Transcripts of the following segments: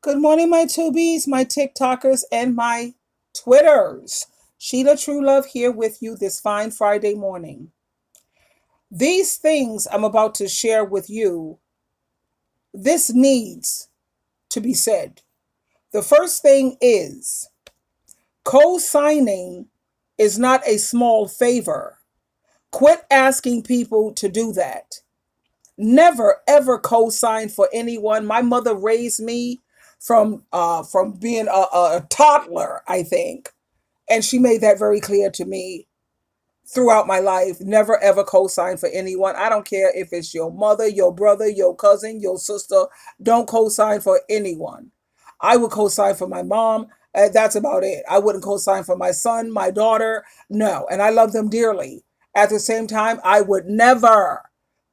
Good morning, my tubies, my TikTokers, and my Twitters. SheilaTruelove here with you this fine Friday morning. These things I'm about to share with you, this needs to be said. The first thing is co-signing is not a small favor. Quit asking people to do that. Never ever co-sign for anyone. My mother raised me from being a toddler, I think, and she made that very clear to me throughout my life. Never ever co-sign for anyone. I don't care if it's your mother, your brother, your cousin, your sister. Don't co-sign for anyone. I would co-sign for my mom. That's about it. I wouldn't co-sign for my son, my daughter. No, and I love them dearly. At the same time, I would never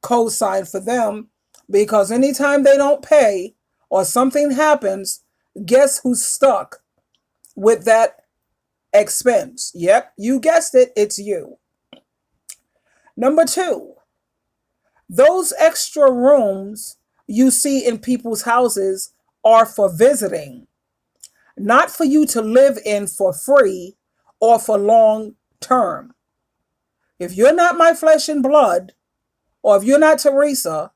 co-sign for them because anytime they don't pay or something happens, guess who's stuck with that expense? Yep, you guessed it, it's you. Number two, those extra rooms you see in people's houses are for visiting, not for you to live in for free or for long term. If you're not my flesh and blood, or if you're not Teresa,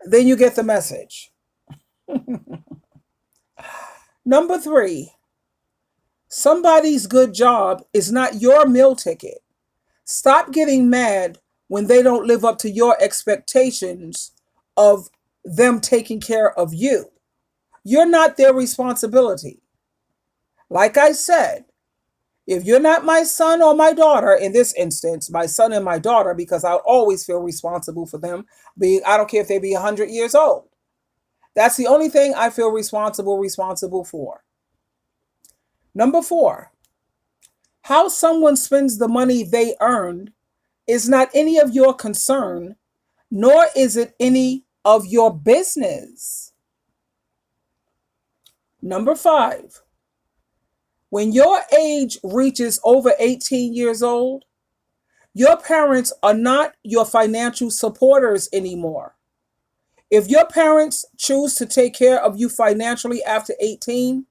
then you get the message. Number three, somebody's good job is not your meal ticket. Stop getting mad when they don't live up to your expectations of them taking care of you. You're not their responsibility. Like I said, if you're not my son or my daughter, in this instance, my son and my daughter, because I'll always feel responsible for them, I don't care if they be 100 years old. That's the only thing I feel responsible for. Number four, how someone spends the money they earned is not any of your concern, nor is it any of your business. Number five, when your age reaches over 18 years old, your parents are not your financial supporters anymore. If your parents choose to take care of you financially after 18,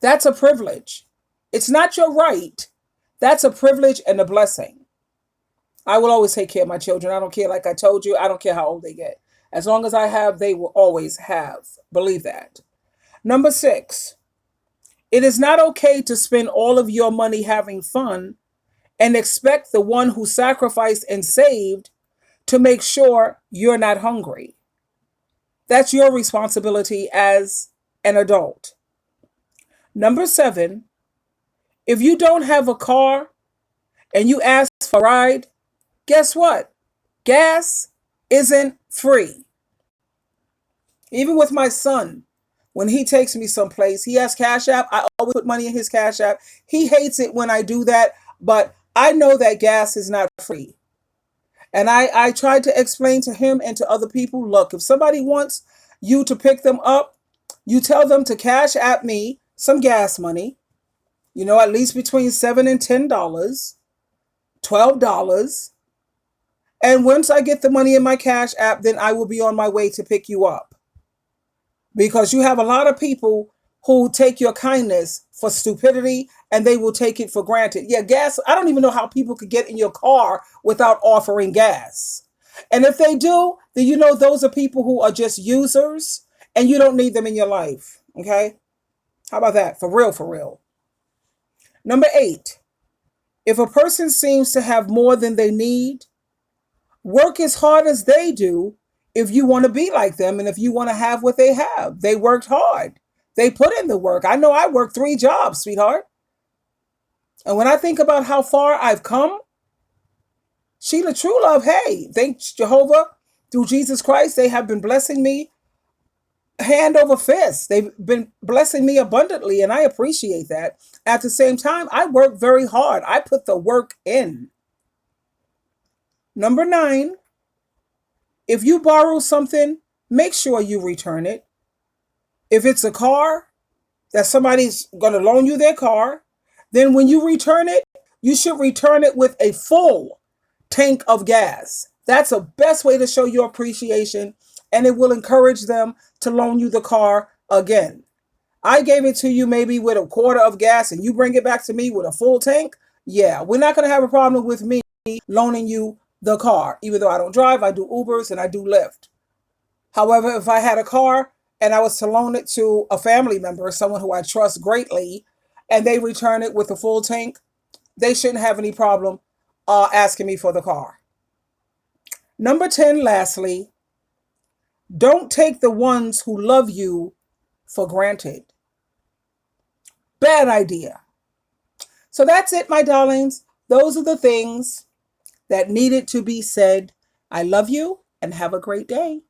that's a privilege. It's not your right. That's a privilege and a blessing. I will always take care of my children. I don't care, like I told you, I don't care how old they get. As long as I have, they will always have. Believe that. Number six, it is not okay to spend all of your money having fun and expect the one who sacrificed and saved to make sure you're not hungry. That's your responsibility as an adult. Number seven, if you don't have a car and you ask for a ride, guess what? Gas isn't free. Even with my son, when he takes me someplace, he has Cash App. I always put money in his Cash App. He hates it when I do that, but I know that gas is not free. And I tried to explain to him and to other people, look, if somebody wants you to pick them up, you tell them to Cash App me some gas money, at least between $7 and $10, $12. And once I get the money in my Cash App, then I will be on my way to pick you up. Because you have a lot of people who take your kindness for stupidity and they will take it for granted. Yeah, gas, I don't even know how people could get in your car without offering gas. And if they do, then those are people who are just users and you don't need them in your life. Okay? How about that? For real, for real. Number eight, if a person seems to have more than they need, work as hard as they do if you want to be like them and if you want to have what they have. They worked hard. They put in the work. I know I worked 3 jobs, sweetheart. And when I think about how far I've come, SheilaTruelove, hey, thanks Jehovah, through Jesus Christ, they have been blessing me hand over fist. They've been blessing me abundantly, and I appreciate that. At the same time, I work very hard. I put the work in. Number 9, if you borrow something, make sure you return it. If it's a car that somebody's going to loan you their car, then when you return it, you should return it with a full tank of gas. That's the best way to show your appreciation, and it will encourage them to loan you the car again. I gave it to you maybe with a quarter of gas and you bring it back to me with a full tank. Yeah, we're not going to have a problem with me loaning you the car. Even though I don't drive, I do Ubers and I do Lyft. However, if I had a car and I was to loan it to a family member, someone who I trust greatly, and they return it with a full tank, they shouldn't have any problem asking me for the car. Number 10, lastly, don't take the ones who love you for granted. Bad idea. So that's it, my darlings. Those are the things that needed to be said. I love you and have a great day.